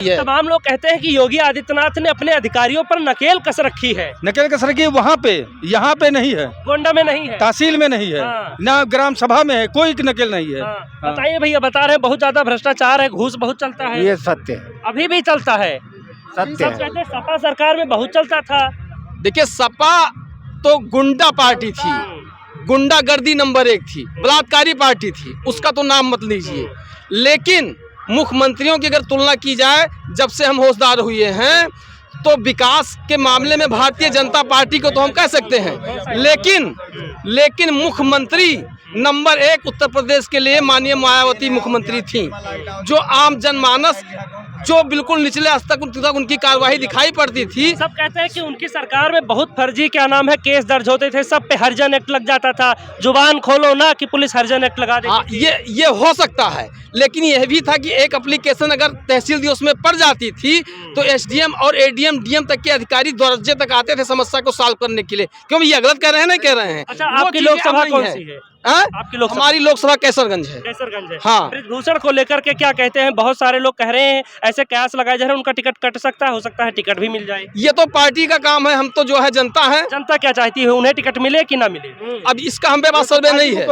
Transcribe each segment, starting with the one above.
तमाम लोग कहते हैं कि योगी आदित्यनाथ ने अपने अधिकारियों पर नकेल कस रखी है। नकेल कस रखी है वहाँ पे, यहाँ पे नहीं है, गोंडा में नहीं है, तहसील में नहीं है, हाँ। ना ग्राम सभा में है, कोई नकेल नहीं है। हाँ। बताइए भैया, बता रहे हैं बहुत ज्यादा भ्रष्टाचार है, घूस बहुत चलता है। ये सत्य है, अभी भी चलता है। सत्य सब है। कहते हैं सपा सरकार में बहुत चलता था। देखिए, सपा तो गुंडा पार्टी थी, गुंडागर्दी नंबर 1 थी, बलात्कारी पार्टी थी, उसका तो नाम मत लीजिए। लेकिन मुख्यमंत्रियों की अगर तुलना की जाए, जब से हम होशदार हुए हैं, तो विकास के मामले में भारतीय जनता पार्टी को तो हम कह सकते हैं, लेकिन मुख्यमंत्री नंबर 1 उत्तर प्रदेश के लिए माननीय मायावती मुख्यमंत्री थी, जो आम जनमानस, जो बिल्कुल निचले स्तर तक उनकी कार्यवाही दिखाई पड़ती थी। सब कहते हैं कि उनकी सरकार में बहुत फर्जी केस दर्ज होते थे, सब पे हरिजन एक्ट लग जाता था। जुबान खोलो ना कि पुलिस हरिजन एक्ट लगा देती थी। ये हो सकता है, लेकिन यह भी था कि एक एप्लीकेशन अगर तहसील दिवस में पड़ जाती थी तो एसडीएम और एडीएम डीएम तक के अधिकारी दर्जे तक आते थे समस्या को सॉल्व करने के लिए। क्यों ये गलत कह रहे हैं, नहीं कह रहे हैं। अच्छा, आपकी लोकसभा कौन सी है? आपकी लोकसभा? हमारी लोकसभा कैसरगंज है। कैसरगंज है। हाँ। बृजभूषण को लेकर के क्या कहते हैं? बहुत सारे लोग कह रहे हैं ऐसे कयास लगाए जा रहे हैं, उनका टिकट कट सकता है, हो सकता है टिकट भी मिल जाए। ये तो पार्टी का काम है, हम तो जो है जनता है। जनता क्या चाहती है, उन्हें टिकट मिले कि ना मिले? अब इसका हम पे पास सर्वे नहीं है,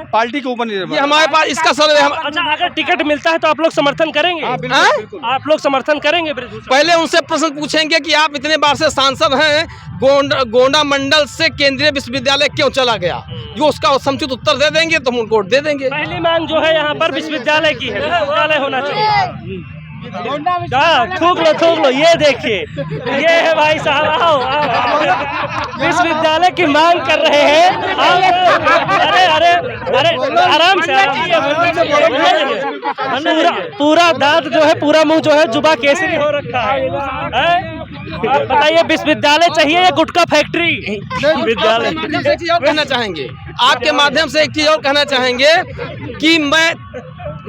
पार्टी के ऊपर निर्भर ये हमारे पास इसका सर्वे अच्छा, अगर टिकट मिलता है तो आप लोग समर्थन करेंगे? आप लोग समर्थन करेंगे बृजभूषण? पहले उनसे प्रश्न पूछेंगे कि आप इतने बार से सांसद हैं, गोंडा मंडल से केंद्रीय विश्वविद्यालय क्यों चला गया? जो उसका समुचित उत्तर दे देंगे तो हम उनको वोट दे देंगे। पहली मांग जो है यहाँ पर विश्वविद्यालय की है, विश्वविद्यालय होना चाहिए। थूक लो, ये देखिए, ये है भाई साहब, आओ। विश्वविद्यालय की मांग कर रहे हैं। अरे आराम से पूरा दांत जो है, पूरा मुंह जो है जुबा केसरी हो रखा है। आप बताइए, विश्वविद्यालय चाहिए या गुटखा फैक्ट्री? विद्यालय। कहना चाहेंगे, आपके माध्यम से एक चीज और कहना चाहेंगे कि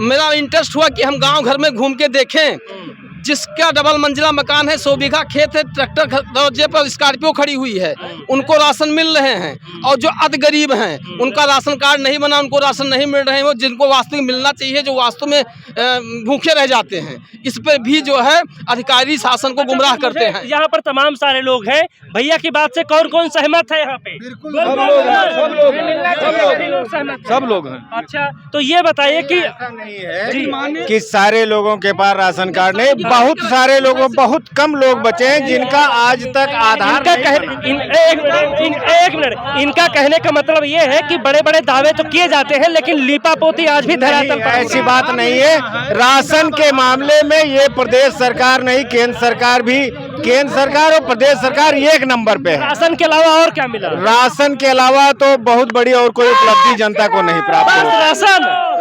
मेरा इंटरेस्ट हुआ कि हम गांव घर में घूम के देखें, जिसका डबल मंजिला मकान है, 100 बीघा खेत है, ट्रैक्टर दरवाजे पर स्कॉर्पियो खड़ी हुई है, उनको राशन मिल रहे हैं। और जो अति गरीब हैं, उनका राशन कार्ड नहीं बना, उनको राशन नहीं मिल रहे हैं, वो जिनको वास्तविक मिलना चाहिए, जो वास्तव में भूखे रह जाते हैं। इस पर भी जो है अधिकारी शासन को गुमराह करते हैं। यहाँ पर तमाम सारे लोग हैं, भैया की बात से कौन सहमत है यहाँ पे? सब लोग हैं। अच्छा, तो ये बताइए कि सारे लोगों के पास राशन कार्ड नहीं, बहुत सारे लोगों, बहुत कम लोग बचे हैं जिनका आज तक आधार एक मिनट, इनका कहने का मतलब ये है कि बड़े बड़े दावे तो किए जाते हैं, लेकिन लीपापोती आज भी धरातल पर। ऐसी बात नहीं है। राशन के मामले में ये प्रदेश सरकार नहीं, केंद्र सरकार भी, केंद्र सरकार और प्रदेश सरकार एक नंबर पे है। राशन के अलावा और क्या मिला? राशन के अलावा तो बहुत बड़ी और कोई उपलब्धि जनता को नहीं प्राप्त हुई।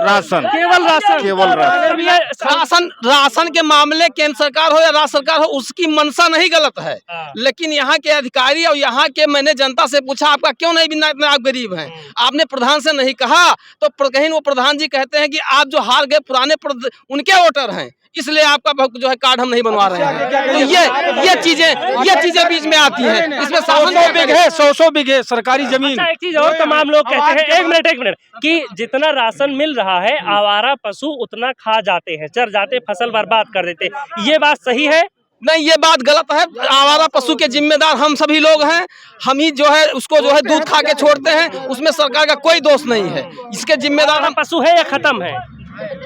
राशन, केवल राशन के मामले केंद्र सरकार हो या राज्य सरकार हो, उसकी मंशा नहीं गलत है, लेकिन यहाँ के अधिकारी और यहाँ के, मैंने जनता से पूछा आपका क्यों नहीं बिना, इतना आप गरीब हैं, आपने प्रधान से नहीं कहा, तो कहीं वो प्रधान जी कहते हैं कि आप जो हार गए पुराने उनके वोटर हैं, इसलिए आपका जो है कार्ड हम नहीं बनवा रहे हैं। तो ये चीजें बीच में आती हैं। इसमें 100 बीघे सरकारी जमीन। अच्छा, एक चीज और तमाम लोग कहते हैं, एक मिनट, कि जितना राशन मिल रहा है, आवारा पशु उतना खा जाते हैं, चर जाते, फसल बर्बाद कर देते। ये बात सही है? नहीं, ये बात गलत है। आवारा पशु के जिम्मेदार हम सभी लोग हैं। हम ही जो है उसको जो है दूध खा के छोड़ते हैं, उसमें सरकार का कोई दोष नहीं है। इसके जिम्मेदार हम पशु है या खत्म है?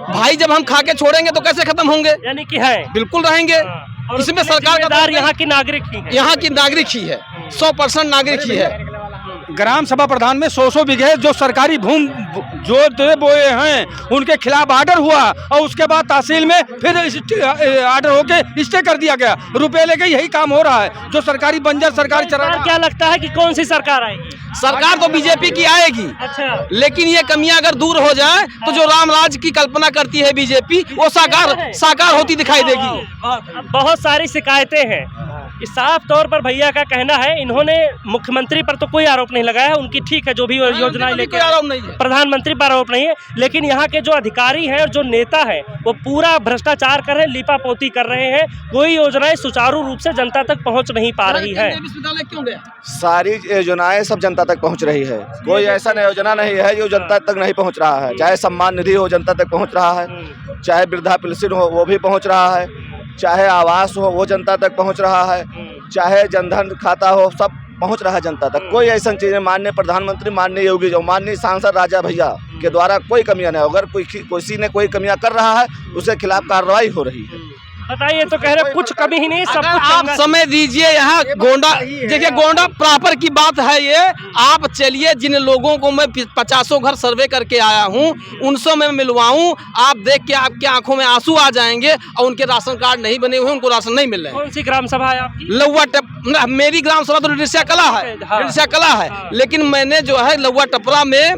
भाई, जब हम खा के छोड़ेंगे तो कैसे खत्म होंगे? यानी कि है, बिल्कुल रहेंगे। इसमें सरकार का यहाँ की नागरिक ही है, 100% नागरिक ही है। ग्राम सभा प्रधान में 100 बीघे जो सरकारी भूमि जो दे बोए हैं, उनके खिलाफ आर्डर हुआ और उसके बाद तहसील में फिर आर्डर होके स्टे कर दिया गया। रुपए लेके यही काम हो रहा है, जो सरकारी बंजर सरकारी चरा। क्या लगता है कि कौन सी सरकार आएगी? सरकार तो बीजेपी की आएगी। अच्छा, लेकिन ये कमियां अगर दूर हो जाए तो जो राम राज की कल्पना करती है बीजेपी, वो साकार होती दिखाई देगी। बहुत सारी शिकायतें हैं, साफ तौर पर भैया का कहना है, इन्होंने मुख्यमंत्री पर तो कोई आरोप नहीं लगाया है, उनकी ठीक है जो भी योजनाएं लेके, प्रधानमंत्री पर आरोप नहीं है, लेकिन यहाँ के जो अधिकारी हैं और जो नेता हैं, वो पूरा भ्रष्टाचार कर रहे हैं, लीपापोती कर रहे हैं। कोई योजनाएं सुचारू रूप से जनता तक पहुँच नहीं पा रही है। सारी योजनाएं सब जनता तक पहुंच रही है, कोई ऐसा योजना नहीं है जो जनता तक नहीं पहुंच रहा है। चाहे सम्मान निधि हो, जनता तक पहुंच रहा है, चाहे वृद्धा पेंशन हो, वो भी पहुंच रहा है। चाहे आवास हो वो जनता तक पहुंच रहा है, चाहे जनधन खाता हो सब पहुंच रहा है जनता तक। कोई ऐसा चीज़ है माननीय प्रधानमंत्री, माननीय योगी जी, माननीय सांसद राजा भैया के द्वारा कोई कमियां नहीं। अगर किसी ने कोई कमियां कर रहा है उसके खिलाफ कार्रवाई हो रही है। बताइए, तो कह रहे कुछ कमी ही नहीं, सब कुछ आप समय दीजिए। यहाँ गोंडा देखिए, गोंडा प्रॉपर की बात है ये। आप चलिए, जिन लोगों को मैं 50 घर सर्वे करके आया हूँ उनसे मैं मिलवाऊँ, आप देख के आपकी आंखों में आंसू आ जाएंगे। और उनके राशन कार्ड नहीं बने हुए, उनको राशन नहीं मिल रहे। कौन सी ग्राम सभा है आपकी? लौवा टप मेरी ग्राम सभा तो रिसिया कला है, रिसिया कला है। लेकिन मैंने जो है लौवा टपरा में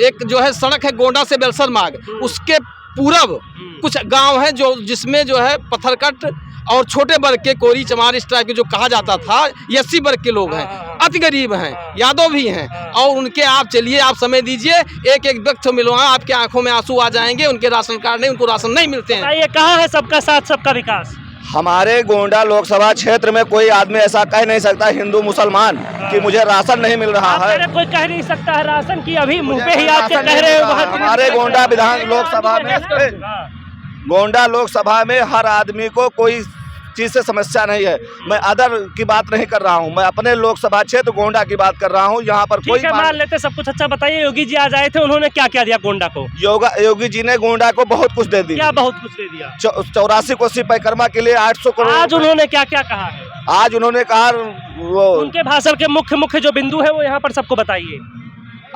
एक जो है सड़क है गोंडा से बेलसर मार्ग, उसके पूरब कुछ गांव है जो जिसमें जो है पत्थरकट और छोटे वर्ग के कोरी चमार इस टाइप के जो कहा जाता था, 80 वर्ग के लोग हैं, अति गरीब हैं, यादव भी हैं। और उनके आप चलिए, आप समय दीजिए, एक एक व्यक्ति को मिलवाएं, आपके आंखों में आंसू आ जाएंगे। उनके राशन कार्ड नहीं, उनको राशन नहीं मिलते हैं। ये कहाँ है सबका साथ सबका विकास? हमारे गोंडा लोकसभा क्षेत्र में कोई आदमी ऐसा कह नहीं सकता, हिंदू मुसलमान, कि मुझे राशन नहीं मिल रहा है। कोई कह नहीं सकता है राशन की, अभी मुंह पे ही आपके कह रहे हो। हमारे गोंडा विधान लोकसभा में, गोंडा लोकसभा में हर आदमी को कोई चीज़ से समस्या नहीं है। मैं अदर की बात नहीं कर रहा हूं, मैं अपने लोकसभा क्षेत्र गोंडा की बात कर रहा हूं। यहां पर कोई मान लेते सब कुछ। अच्छा बताइए, योगी जी आज आए थे, उन्होंने क्या क्या दिया गोंडा को? योगी जी ने गोंडा को बहुत कुछ दे दिया। क्या बहुत कुछ दे दिया? 84 कोसी परिक्रमा के लिए 800 करोड़। आज उन्होंने क्या क्या कहा है? आज उन्होंने कहा, वो उनके भाषण के मुख्य जो बिंदु है वो यहाँ पर सबको बताइए।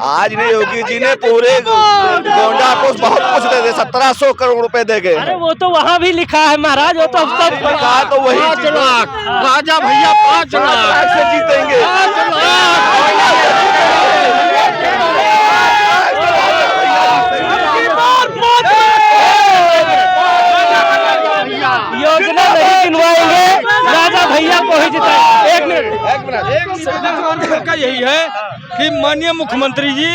आज ने योगी जी ने पूरे गोंडा को बहुत कुछ दे दे, 1700 करोड़ रुपए दे गए। अरे वो तो वहाँ भी लिखा है महाराज, वो तो लिखा तो वही 5 लाख राजा भैया, 5 लाख से जीतेंगे। योजना नहीं गिनवाएंगे, राजा भैया को ही जिताएंगे। एक मिनट का यही है कि माननीय मुख्यमंत्री जी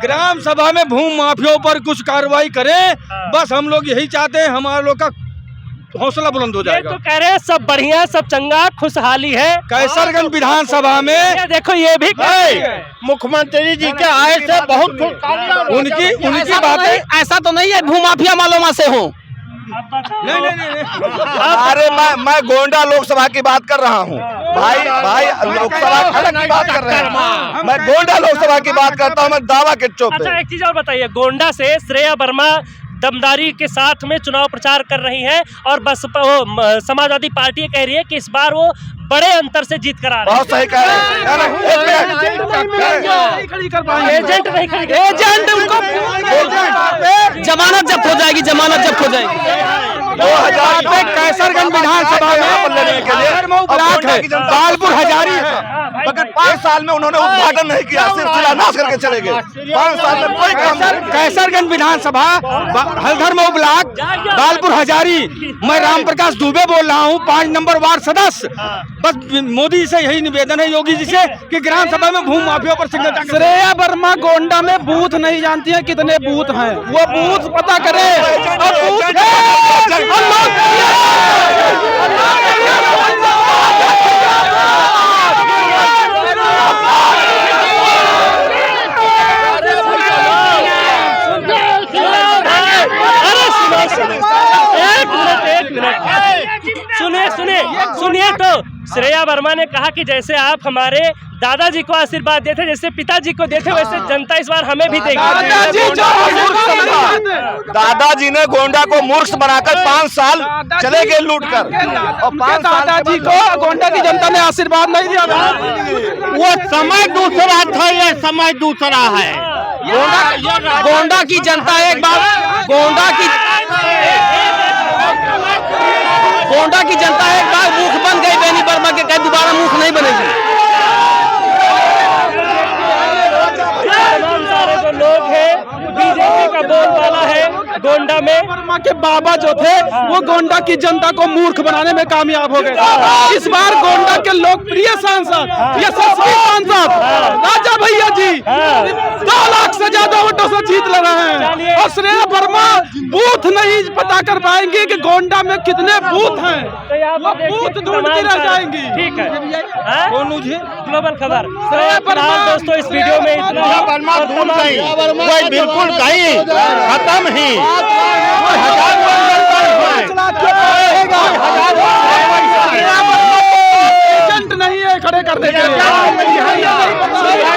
ग्राम सभा में भूमि माफियों पर कुछ कार्रवाई करें। बस हम लोग यही चाहते हैं, हमारे लोग का हौसला बुलंद हो जाएगा। तो कह रहे हैं सब बढ़िया, सब चंगा, खुशहाली है। कैसरगंज विधानसभा में ये देखो, ये भी मुख्यमंत्री जी के आए से बहुत उनकी बातें ऐसा तो नहीं है भूमाफिया मालूमा से हो। नहीं। अरे मैं गोंडा लोकसभा की बात कर रहा हूँ भाई लोकसभा खड़क की बात कर रहे हैं, मैं गोंडा लोकसभा की बात करता हूँ। मैं दावा के चौक पे। अच्छा एक चीज और बताइए, गोंडा से श्रेया वर्मा दमदारी के साथ में चुनाव प्रचार कर रही है और बसपा समाजवादी पार्टी कह रही है कि इस बार वो बड़े अंतर से जीत करा रहे हैं। बहुत सही कह रहे हैं। एजेंट नहीं खड़ी, एजेंट उनको जमानत जब्त हो जाएगी, जमानत जब्त हो जाएगी। 2000 पे कैसरगंज विधानसभा में लेने के लिए ब्लॉक है, बालपुर हजारी है, मगर 5 साल में उन्होंने उद्घाटन नहीं किया, सिर्फ शिलान्यास करके चले गए। 5 साल में कोई काम नहीं। कैसरगंज विधानसभा हल्दर मऊ ब्लॉक बालपुर हजारी। मैं राम प्रकाश दुबे बोल रहा हूँ, 5 नंबर वार्ड सदस्य। बस मोदी से यही निवेदन है, योगी जी से, कि ग्राम सभा में भूमि माफियों पर सिग्नेचर करें। श्रेया वर्मा गोंडा में बूथ नहीं जानती है कितने बूथ हैं, वो बूथ पता करे। सुनिए तो श्रेया वर्मा ने कहा कि जैसे आप हमारे दादाजी को आशीर्वाद देते, जैसे पिताजी को देते, वैसे जनता इस बार हमें भी देगी। दादाजी ने गोंडा को मूर्ख बनाकर 5 साल चले गए लूट कर, और 5 दादाजी को गोंडा की जनता ने आशीर्वाद नहीं दिया। वो समय दूसरा था, ये समय दूसरा है। गोंडा की जनता एक बार गोंडा की जनता एक बार मुख बन गई बेनी वर्मा के, कहीं दोबारा मुख नहीं बनेगी। तमाम सारे जो लोग हैं, बीजेपी का बोलबाला है गोंडा में। वर्मा के बाबा जो थे वो गोंडा की जनता को मूर्ख बनाने में कामयाब हो गए। इस बार गोंडा के लोकप्रिय सांसद, यशस्वी सांसद राजा भैया जी 2 लाख से ज्यादा वोटों से जीत ले रहे हैं। और श्रेया वर्मा बूथ नहीं पता कर पाएंगे कि गोंडा में कितने बूथ हैं, वो बूथ ढूंढती रह जाएंगी। ठीक है, ग्लोबल खबर। दोस्तों इस वीडियो में इतना बिल्कुल कहीं खत्म ही। 5 लाख क्यों रहेगा? एजेंट नहीं है खड़े करने के लिए।